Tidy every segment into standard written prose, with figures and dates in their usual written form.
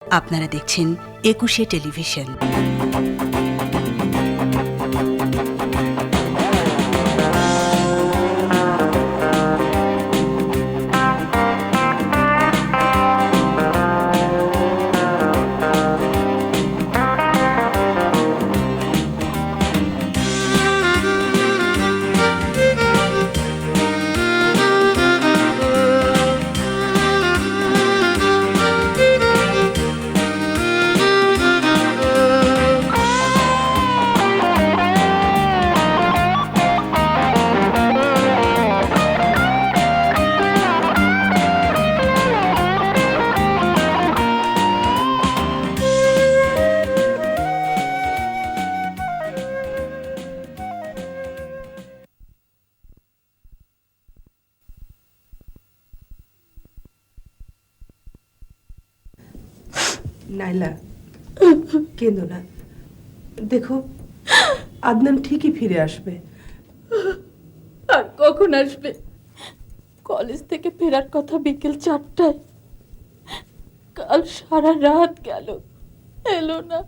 আপনারা দেখছেন একুশে টেলিভিশন। নাইলা, কেঁদো না। দেখো, আদনান ঠিকই ফিরে আসবে। আর কখন আসবে? কলেজ থেকে ফেরার কথা বিকেল 4টায়। কাল সারা রাত গেল, এলো না।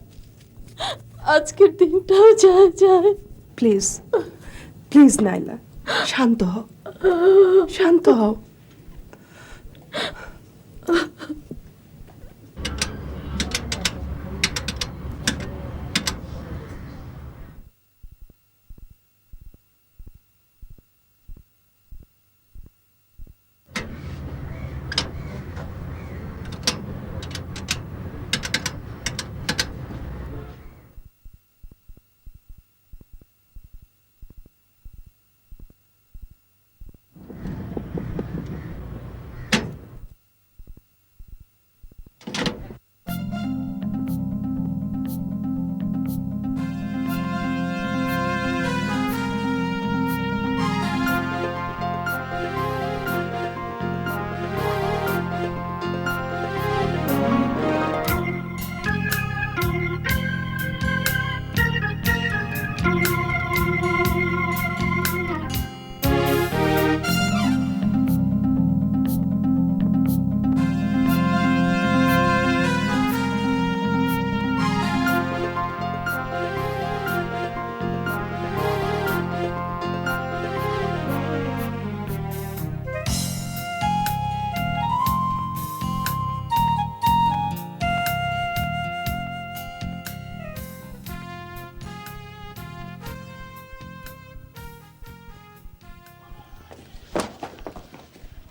আজকের দিনটাও যায় যায়। প্লিজ প্লিজ নাইলা, শান্ত হও, শান্ত হও।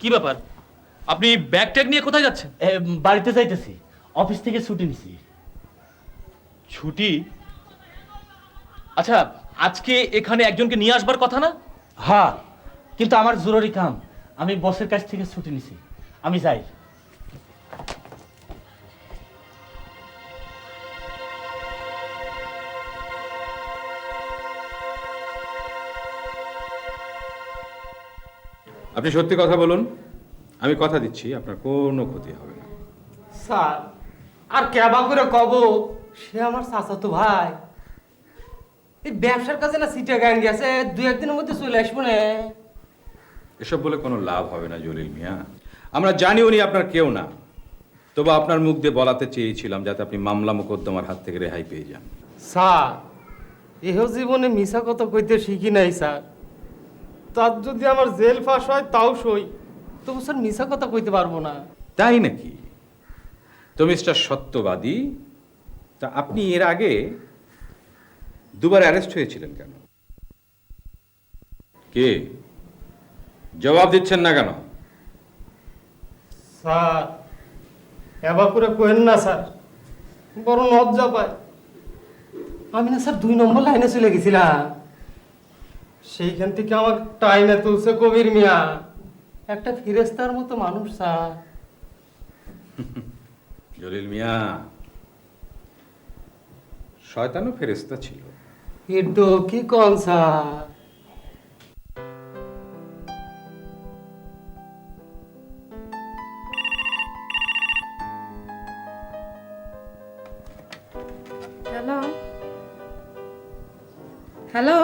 কি ব্যাপার, আপনি ব্যাগ ট্যাগ নিয়ে কোথায় যাচ্ছেন? বাড়িতে যাইতেছি, অফিস থেকে ছুটি নিছি। ছুটি? আচ্ছা, আজকে এখানে একজনকে নিয়ে আসবার কথা না? হ্যাঁ, কিন্তু আমার জরুরি কাম, আমি বসের কাছ থেকে ছুটি নিছি, আমি যাই। আপনি সত্যি কথা বলুন, আমি কথা দিচ্ছি আপনার কোনো ক্ষতি হবে না। স্যার, আর কেবা করে কব, সে আমার চাচাতো ভাই। এই ব্যবসার কাজে না সিটে গান গেছে, 2-1 দিনের মধ্যে চলে আসবো না। এসব বলে কোনো লাভ হবে না জলিল মিয়া, আমরা জানি উনি আপনার কেউ না, তবু আপনার মুখ দিয়ে বলাতে চেয়েছিলাম যাতে আপনি মামলা মোকদ্দমার হাত থেকে রেহাই পেয়ে যান। স্যার, এহ জীবনে মিশা কথা কইতে শিখি নাই স্যার। তার যদি আমার জেল ফাঁস হয় তাও সই, তবু স্যার মিশা কথা কইতে পারবো না। তাই নাকি? তো মিস্টার সত্যবাদী, তা আপনি এর আগে 2বার অ্যারেস্ট হয়েছিলেন কেন? কে? জবাব দিচ্ছেন না কেন? স্যার, এবার করে কোয়েন না স্যার, বড় লজ্জা পায়। আমি না স্যার 2 নম্বর লাইনে চলে গেছিলাম, সেইখান থেকে আমার টাইমে তুলছে কবির মিয়া, একটা ফিরেস্তার মতো মানুষ স্যার। জলিল মিয়া, শয়তানও ফেরেশতা ছিল। একটু কি কন sir? Hello hello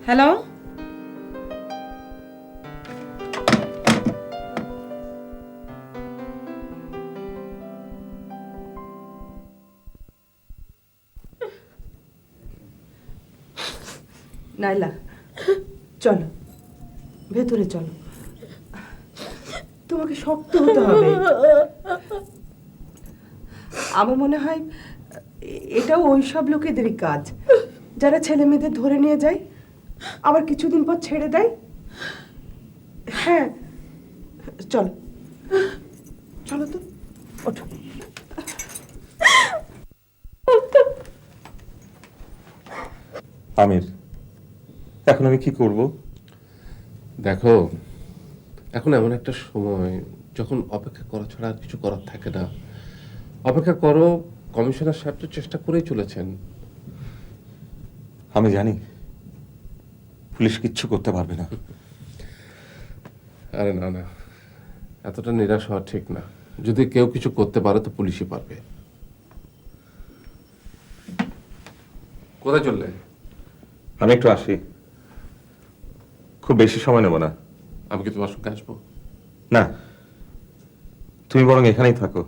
hello Naila চলো ভেতরে চলো, তোমাকে শক্ত হতে হবে। আমার মনে হয় এটাও ওই সব লোকেদেরই কাজ যারা ছেলে মেয়েদের ধরে নিয়ে যায় আবার কিছুদিন পর ছেড়ে দেয়। হ্যাঁ চলো চলো তো, ওঠো। আমির, এখন আমি কি করব? দেখো, এখন এমন একটা সময় যখন অপেক্ষা করা ছাড়া আর কিছু করার থাকে না। অপেক্ষা করো, কমিশনার সাহেব তো চেষ্টা করেই চলেছেন। আমি জানি পুলিশ কিচ্ছু করতে পারবে না। আরে না না, এতটা নিরাশ হওয়া ঠিক না। যদি কেউ কিছু করতে পারে তো পুলিশই পারবে। কোথায় চললে? আমি একটু আসি, খুব বেশি সময় নেব না। আমি কি তোমার সঙ্গে আসবো? না, তুমি বরং এখানেই থাকো।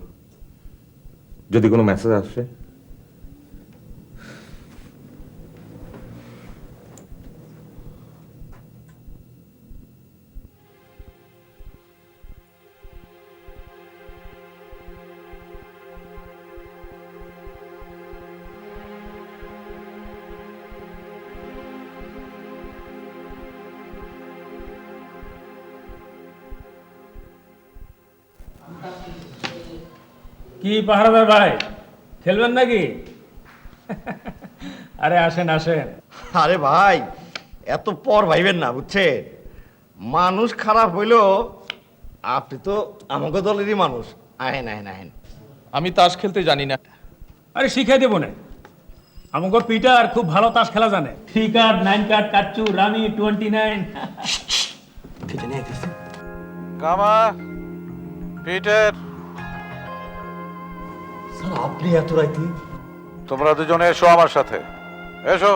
যদি কোনো মেসেজ আসে কি পাহারাদার ভাই, খেলবেন নাকি? আরে আসেন আসেন। আরে ভাই, এত পর ভাইবেন না, বুঝছে? মানুষ খারাপ হইলেও আপনি তো আমাকে দলেরই মানুষ। আহেন আহেন আহেন। আমি তাস খেলতে জানি না। আরে শিখাই দেবো না। আমাকে পিটার খুব ভালো তাস খেলা জানে। 3 কার্ড, 9 কার্ড, কাচ্চু, রামি, 29। কামা পিটার, স্যার আপনি এত রাইতে? তোমরা দুজনে এসো আমার সাথে, এসো।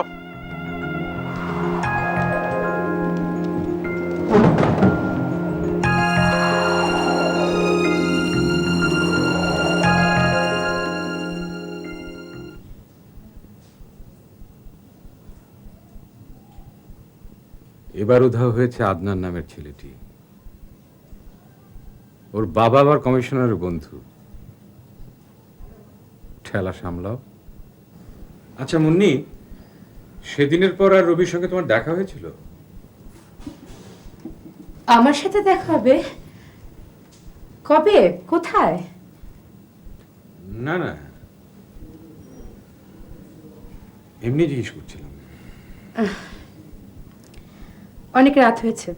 এবার উধাও হয়েছে আদনান নামের ছেলেটি। ওর বাবা আবার কমিশনারের বন্ধু। ঠেলা সামলাও। আচ্ছা মুন্নি, সেদিনের পর আর রবির সঙ্গে তোমার দেখা হয়েছিল? আমার সাথে দেখা হবে? কবে? কোথায়? না না, এমনি জিজ্ঞেস করছিলাম। অনেক রাত হয়েছে,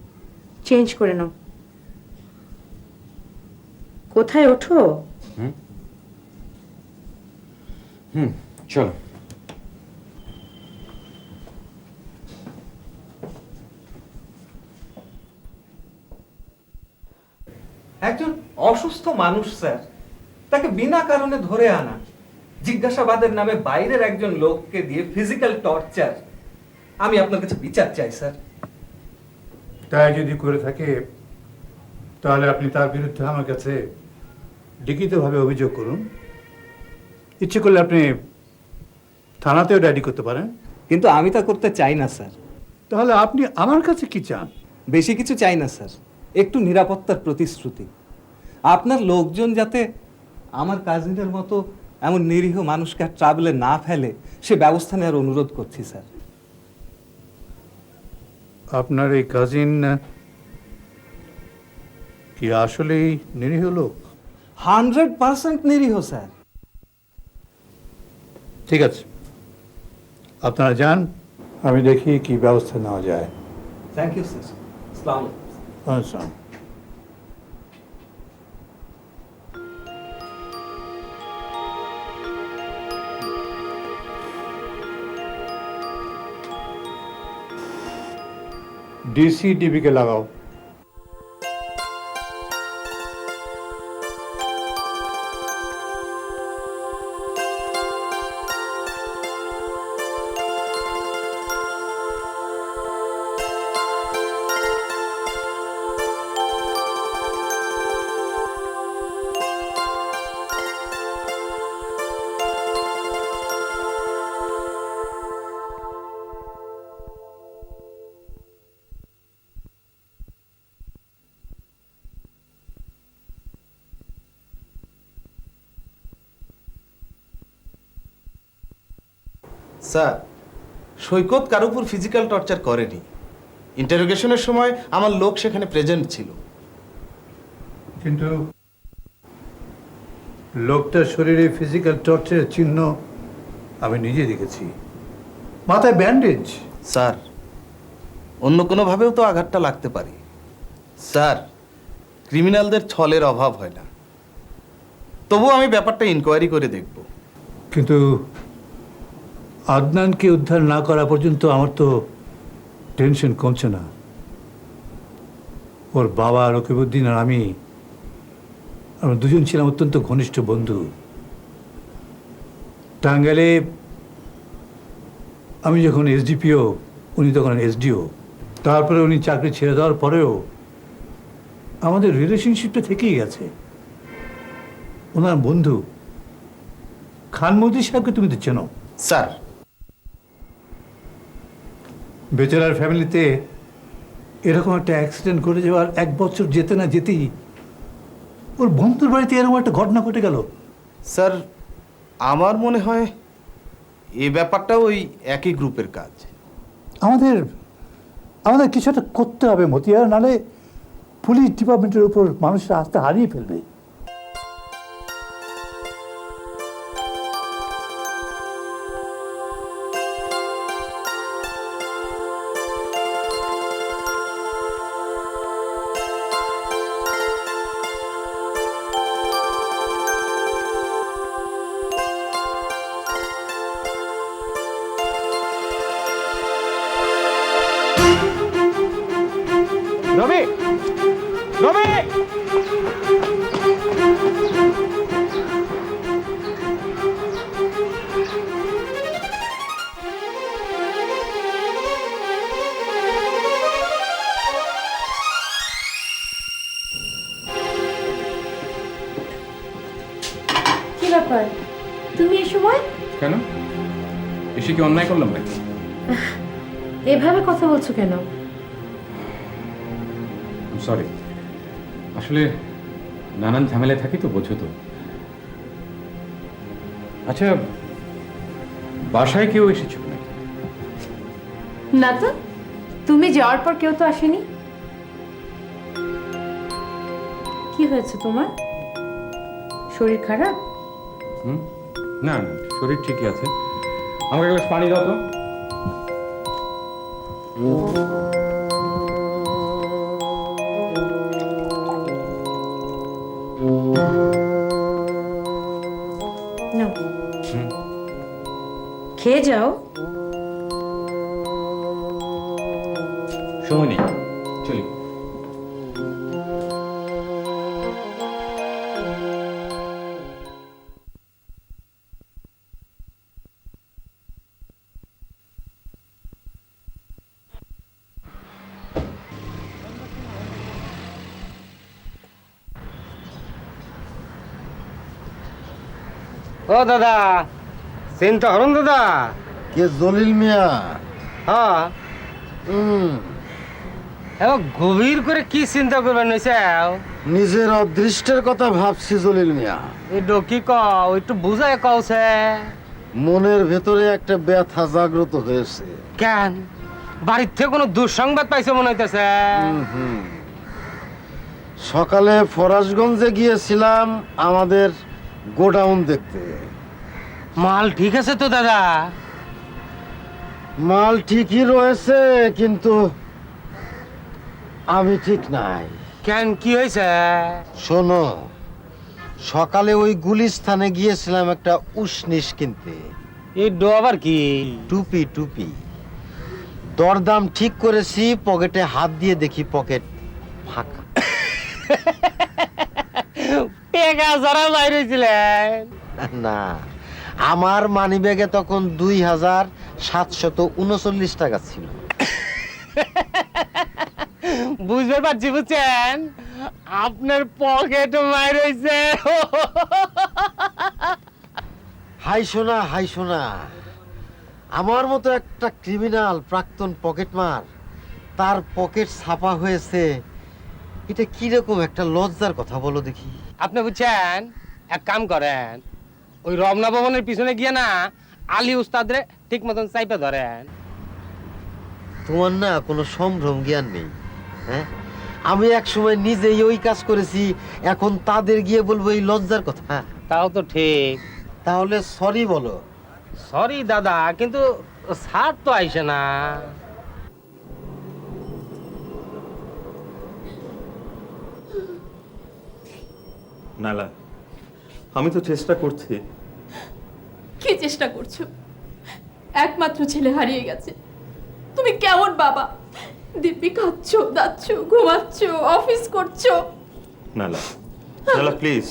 চেঞ্জ করে নাও। কোথায় ওঠো? চলো। একজন অসুস্থ মানুষ স্যার, তাকে বিনা কারণে ধরে আনা, জিজ্ঞাসাবাদের নামে বাইরের একজন লোককে দিয়ে ফিজিক্যাল টর্চার। আমি আপনার কাছে বিচার চাই স্যার। তাই যদি করে থাকে তাহলে আপনি তার বিরুদ্ধে আমার কাছে লিখিতভাবে অভিযোগ করুন। ইচ্ছে করলে আপনি থানাতেও ডায়েরি করতে পারেন। কিন্তু আমি তা করতে চাই না স্যার। তাহলে আপনি আমার কাছে কি চান? বেশি কিছু চাই না স্যার, একটু নিরাপত্তার প্রতিশ্রুতি। আপনার লোকজন যাতে আমার কাজিনের মতো এমন নিরীহ মানুষকে আর ট্রাভেলে না ফেলে সে ব্যবস্থা নেওয়ার অনুরোধ করছি স্যার। আপনার এই কাজিন কি আসলেই নিরীহ লোক? 100% নিরীহ স্যার। ঠিক আছে, আপনারা যান, আমি দেখি কি ব্যবস্থা নেওয়া যায়। Thank you sir. আসসালামু আলাইকুম। আচ্ছা। ডিসিডিবিকে লাগাও। স্যার, সৈকত কারোর উপর ফিজিক্যাল টর্চার করেনি। ইন্টারোগেশনের সময় আমার লোক সেখানে প্রেজেন্ট ছিল। কিন্তু লোকটার শরীরে ফিজিক্যাল টর্চারের চিহ্ন আমি নিজে দেখেছি। মাথায় ব্যান্ডেজ। স্যার, অন্য কোনোভাবেও তো আঘাতটা লাগতে পারে। স্যার, ক্রিমিনালদের ছলের অভাব হয় না। তবুও আমি ব্যাপারটা ইনকোয়ারি করে দেখব। কিন্তু আদনানকে উদ্ধার না করা পর্যন্ত আমার তো টেনশন কমছে না। ওর বাবা রকিবউদ্দিন আর আমি আমরা দুজন ছিলাম অত্যন্ত ঘনিষ্ঠ বন্ধু। টাঙ্গাইলে আমি যখন এসডিপিও, উনি তখন এসডিও। তারপরে উনি চাকরি ছেড়ে দেওয়ার পরেও আমাদের রিলেশনশিপটা থেকেই গেছে। ওনার বন্ধু খান মন্ত্রী সাহেবকে তুমি তো চেনো। স্যার, বেচারার ফ্যামিলিতে এরকম একটা অ্যাক্সিডেন্ট ঘটে যাওয়ার 1 বছর যেতে না যেতেই ওর বন্ধুর বাড়িতে এরকম একটা ঘটনা ঘটে গেল। স্যার, আমার মনে হয় এই ব্যাপারটা ওই একই গ্রুপের কাজ। আমাদের কিছু একটা করতে হবে মতিয়ার, নালে পুলিশ ডিপার্টমেন্টের উপর মানুষের আস্থা হারিয়ে ফেলবে। রবি, রবি, কি ব্যাপার তুমি এই সময়? কেন? এসে কি অন্যায় করলাম নাকি? এভাবে কথা বলছো কেন? সরি, আসলে নানান ঝামেলায় থাকি তো, বোঝো তো। আচ্ছা, বাসায় কেউ এসেছিল নাকি? না তো, তুমি যাওয়ার পর কেউ তো আসেনি। কি হয়েছে তোমার? শরীর খারাপ? না না, শরীর ঠিকই আছে। আমাকে এক গ্লাস পানি দাও তো। নাও, খেয়ে যাও। সময় নেই, চলি। ও দাদা, চিন্তা করুন দাদা। কে জলিল মিয়া? হ্যাঁ, এবার গভীর করে কি চিন্তা করবেন হয়েছে? নিজের অদৃষ্টের কথা ভাবছি জলিল মিয়া। একটু কি কও, একটু বুঝায় কওছে। মনের ভেতরে একটা ব্যথা জাগ্রত হয়েছে। কেন, বাড়ির থেকে কোনো দুঃসংবাদ পাইছে মনে হইতেছে? সকালে ফরাসগঞ্জে গিয়েছিলাম আমাদের গোডাউন দেখতে। মাল ঠিক আছে তো দাদা? মাল ঠিকই রয়েছে, কিন্তু আমি ঠিক নাই। কেন, কি হয়েছে? শোনো, সকালে ওই গুলিস্থানে গিয়েছিলাম একটা উষ্ণিস কিনতে। এই ডো আবার কি? টুপি টুপি। দরদাম ঠিক করেছি, পকেটে হাত দিয়ে দেখি পকেট ফাঁকা। টেকা যারা বাইরে ছিলেন? না, আমার মানিব্যাগে তখন 2739 টাকা ছিল। বুঝতে পারছি, বুঝছেন, আপনার পকেট মার হয়েছে। হাই সোনা, হাই সোনা, আমার মতো একটা ক্রিমিনাল প্রাক্তন পকেটমার, তার পকেট ছাপা হয়েছে, এটা কিরকম একটা লজ্জার কথা বলো দেখি। আপনি বুঝছেন, এক কাম করেন, ওই রমনা ভবনের পিছনে গিয়ে না আলী উস্তাদরে ঠিক মতন চাইপে ধরেন। তোমার না কোনো সম্ভ্রম জ্ঞান নেই, হ্যাঁ? আমি এক সময় নিজেই ওই কাজ করেছি, এখন তাদের গিয়ে বলবো এই লজ্জার কথা? তাও তো ঠিক। তাহলে সরি বলো। সরি দাদা, কিন্তু স্যার তো আইসে না। নালা, আমি তো চেষ্টা করছি। কি চেষ্টা করছো? একমাত্র ছেলে হারিয়ে গেছে, তুমি কেমন বাবা? দিব্যি খাচ্ছ, দাচ্ছ, ঘুমাচ্ছ, অফিস করছো। নালা, নালা প্লিজ,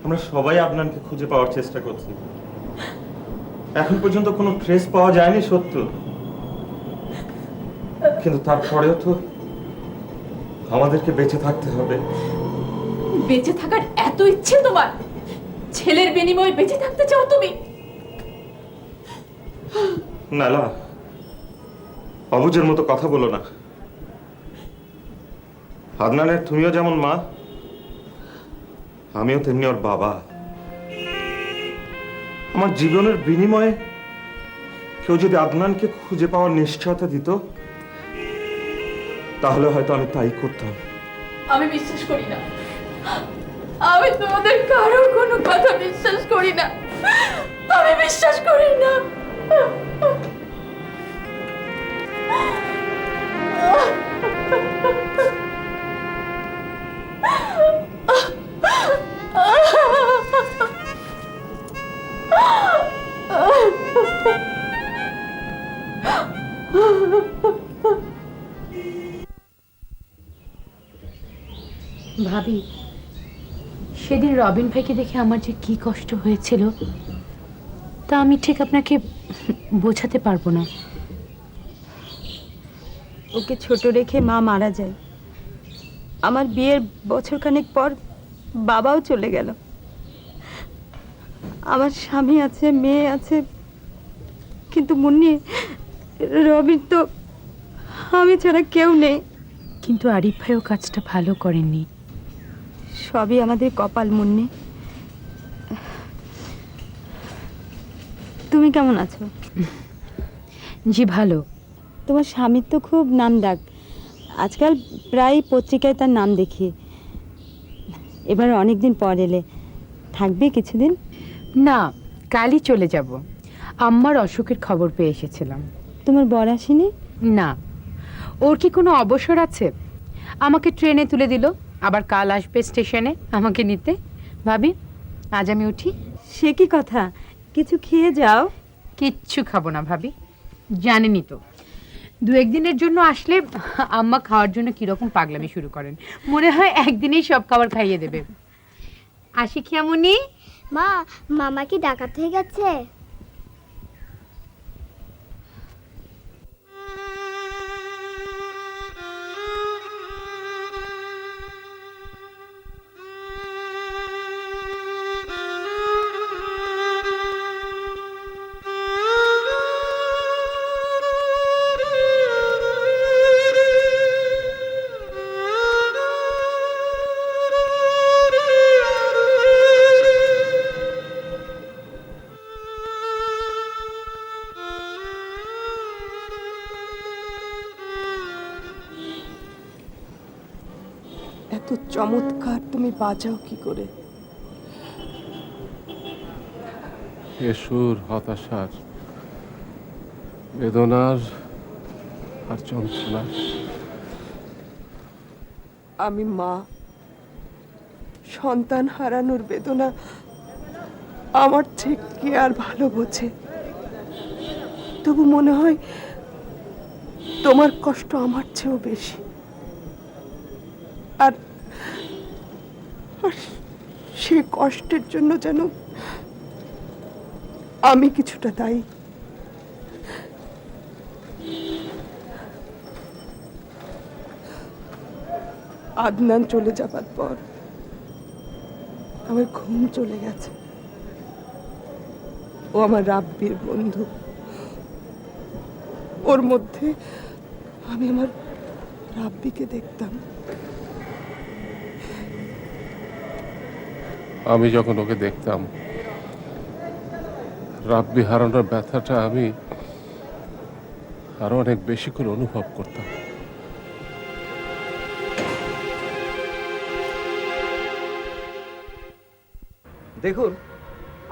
আমরা সবাই আদনানকে খুঁজে পাওয়ার চেষ্টা করছি। এখন পর্যন্ত কোনো ট্রেস পাওয়া যায়নি সত্য, কিন্তু তারপরেও তো আমাদেরকে বেঁচে থাকতে হবে। বেঁচে থাকার এত ইচ্ছে তোমার? ছেলের বিনিময়ে বেঁচে থাকতে চাও তুমি? নালা, অবুজের মতো কথা বলো না। আদনানের তুমিও যেমন মা, আমিও তেমনি ওর বাবা। আমার জীবনের বিনিময়ে কেউ যদি আদনানকে খুঁজে পাওয়ার নিশ্চয়তা দিত, তাহলে হয়তো আমি তাই করতাম। আমি বিশ্বাস করি না, আমি তোমাদের কারোর কোনো কথা বিশ্বাস করি না, আমি বিশ্বাস করি না। ভাবি, সেদিন রবিন ভাইকে দেখে আমার যে কি কষ্ট হয়েছিল তা আমি ঠিক আপনাকে বোঝাতে পারবো না। ওকে ছোট রেখে মা মারা যায়। আমার বিয়ের বছরখানেক পর বাবাও চলে গেল। আমার স্বামী আছে, মেয়ে আছে, কিন্তু মুন্নি, রবির তো আমি ছাড়া কেউ নেই। কিন্তু আরিফ ভাইও কাজটা ভালো করেননি। সবই আমাদের কপাল মুন্নি। তুমি কেমন আছো? জি ভালো। তোমার স্বামীর তো খুব নাম ডাক, আজকাল প্রায় পত্রিকায় তার নাম দেখি। এবার অনেকদিন পর এলে, থাকবে কিছুদিন? না, কালই চলে যাব। আম্মার অসুখের খবর পেয়ে এসেছিলাম। তোমার বর আসেনি? না। ওর কি কোনো অবসর আছে? আমাকে ট্রেনে তুলে দিল, আবার কাল আসবে স্টেশনে আমাকে নিতে। ভাবি, আজ আমি উঠি। সে কি কথা, কিছু খেয়ে যাও। কিচ্ছু খাবো না ভাবি, জানেনই তো দু একদিনের জন্য আসলে আম্মা খাওয়ার জন্য কিরকম পাগলামি শুরু করেন। মনে হয় একদিনেই সব খাবার খাইয়ে দেবে। আসি খিয়ামুনি। মা, মামা কি ডাকাত হয়ে গেছে? এত চমৎকার তুমি বাজাও কি করে? এ সুর হতাশার, বেদনার আর যন্ত্রণার। আমি মা, সন্তান হারানোর বেদনা আমার ঠিক কে আর ভালো বোঝে। তবু মনে হয় তোমার কষ্ট আমার চেয়েও বেশি। আর সে কষ্টের জন্য যেন আমি কিছুটা দায়ী। আদনান চলে যাবার পর আমার ঘুম চলে গেছে। ও আমার রাব্বির বন্ধু, ওর মধ্যে আমি আমার রাব্বিকে দেখতাম। আমি যখন ওকে দেখতাম, রাব্বি হারানোর ব্যথাটা আমি আরো অনেক বেশি করে অনুভব করতাম। দেখুন,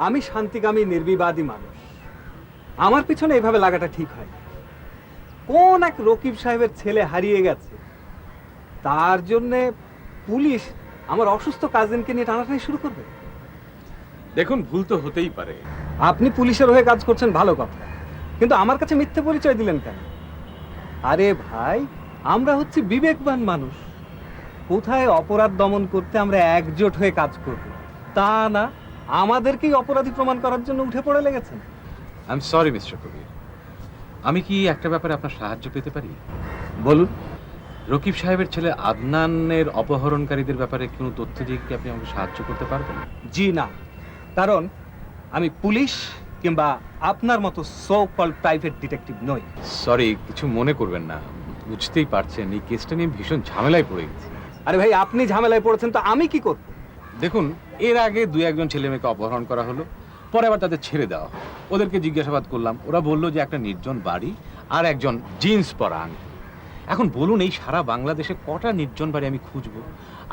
আমি শান্তিকামী নির্বিবাদী মানুষ, আমার পিছনে এভাবে লাগাটা ঠিক হয় না। কোন এক রকিব সাহেবের ছেলে হারিয়ে গেছে, তার জন্যে পুলিশ আমার অসুস্থ কাজিনকে নিয়ে টানাটানি শুরু করবে? দেখুন, ভুল তো হতেই পারে। আপনি পুলিশের হয়ে কাজ করছেন ভালো কথা, কিন্তু আমার কাছে মিথ্যে পরিচয় দিলেন কেন? আরে ভাই, আমরা হচ্ছি বিবেকবান মানুষ, কোথায় অপরাধ দমন করতে আমরা একজোট হয়ে কাজ করব, তা না আমাদেরকেই অপরাধী প্রমাণ করার জন্য উঠে পড়ে লেগেছেন। আই এম সরি মিস্টার কবির, আমি কি একটা ব্যাপারে আপনার সাহায্য পেতে পারি? বলুন। রকিব সাহেবের ছেলে আদনানের অপহরণকারীদের ব্যাপারে কোনো তথ্য দিয়ে কি আপনি আমাকে সাহায্য করতে পারবেন? জি না, কারণ আমি পুলিশ কিংবা আপনার মতো সো কল্ড প্রাইভেট ডিটেকটিভ নই। সরি, কিছু মনে করবেন না, বুঝতেই পারছেন এই কেসটা নিয়ে ভীষণ ঝামেলায় পড়ে গেছি। আরে ভাই, আপনি ঝামেলায় পড়েছেন তো আমি কি করব? দেখুন, এর আগে দুই একজন ছেলে মেয়েকে অপহরণ করা হলো, পরে আবার তাদের ছেড়ে দেওয়া হলো। ওদেরকে জিজ্ঞাসাবাদ করলাম, ওরা বললো যে একটা নির্জন বাড়ি আর একজন জিন্স পরা আঙ্কেল। এখন বলুন, এই সারা বাংলাদেশে কটা নির্জন বাড়ি আমি খুঁজবো,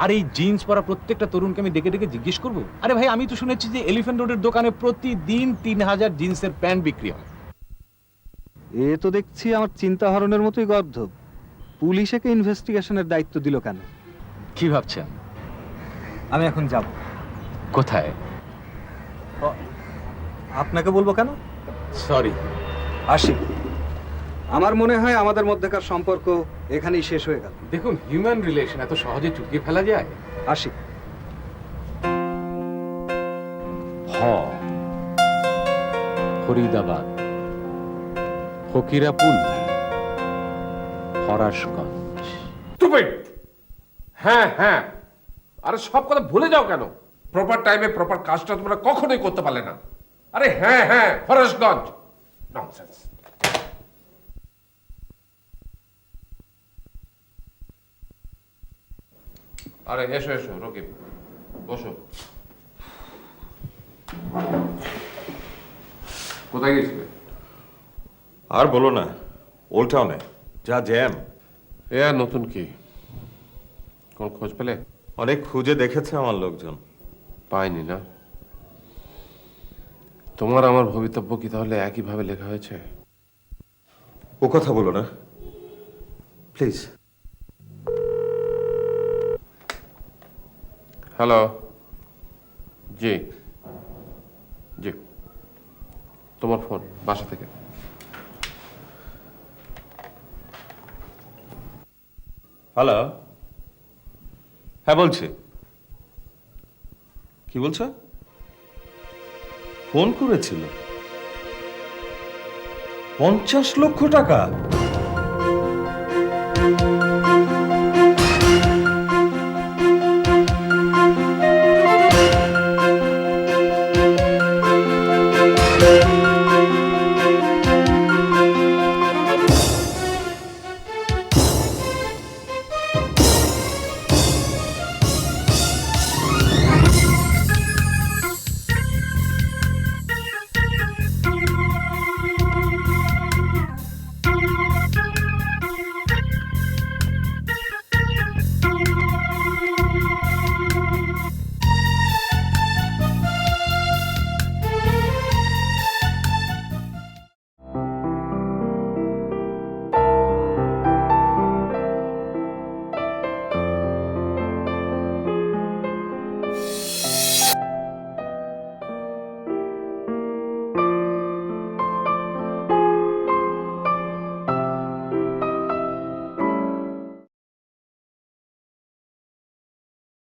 আর এই জিন্স পরা প্রত্যেকটা তরুণকে আমি ডেকে ডেকে জিজ্ঞেস করবো? আরে ভাই, আমি তো শুনেছি যে এলিফ্যান্ট রোডের দোকানে প্রতিদিন 3000 জিন্সের প্যান্ট বিক্রি হয়। এ তো দেখছি আমার চিন্তা হরণের মতোই গর্ধব। পুলিশ একে ইনভেস্টিগেশনের দায়িত্ব দিল কেন? কি ভাবছেন? আমি এখন যাব। কোথায়? আপনাকে বলবো কেন? সরি। আসি। আমার মনে হয় আমাদের মধ্যেকার সম্পর্ক এখানেই শেষ হয়ে গেল। দেখুন, হিউম্যান রিলেশন এত সহজে চুকিয়ে ফেলা যায়? আসি। ফরিদাবাদ, ফকিরাপুল, ফরাশগঞ্জ। হ্যাঁ হ্যাঁ, আরে সব কথা ভুলে যাও কেন? প্রপার টাইমে প্রপার কাজটা তোমরা কখনোই করতে পারলে না। আরে হ্যাঁ হ্যাঁ, ফরেশগঞ্জ। ননসেন্স। আরে এসো এসো রকিব, বসো। কোথায় গেছিলে? আর বলো না, ওল্ড টাউনে যা জ্যাম। এ আর নতুন কি? কোন খোঁজ পেলে? অনেক খুঁজে দেখেছে আমার লোকজন, পাইনি না। তোমার আমার ভবিতব্য কি তাহলে একইভাবে লেখা হয়েছে? ও কথা বলো না প্লিজ। হ্যালো। জি জি, তোমার ফোন বাসা থেকে। হ্যালো, হ্যাঁ বলছি। কি বলছো? ফোন করেছিল? 50 লক্ষ টাকা?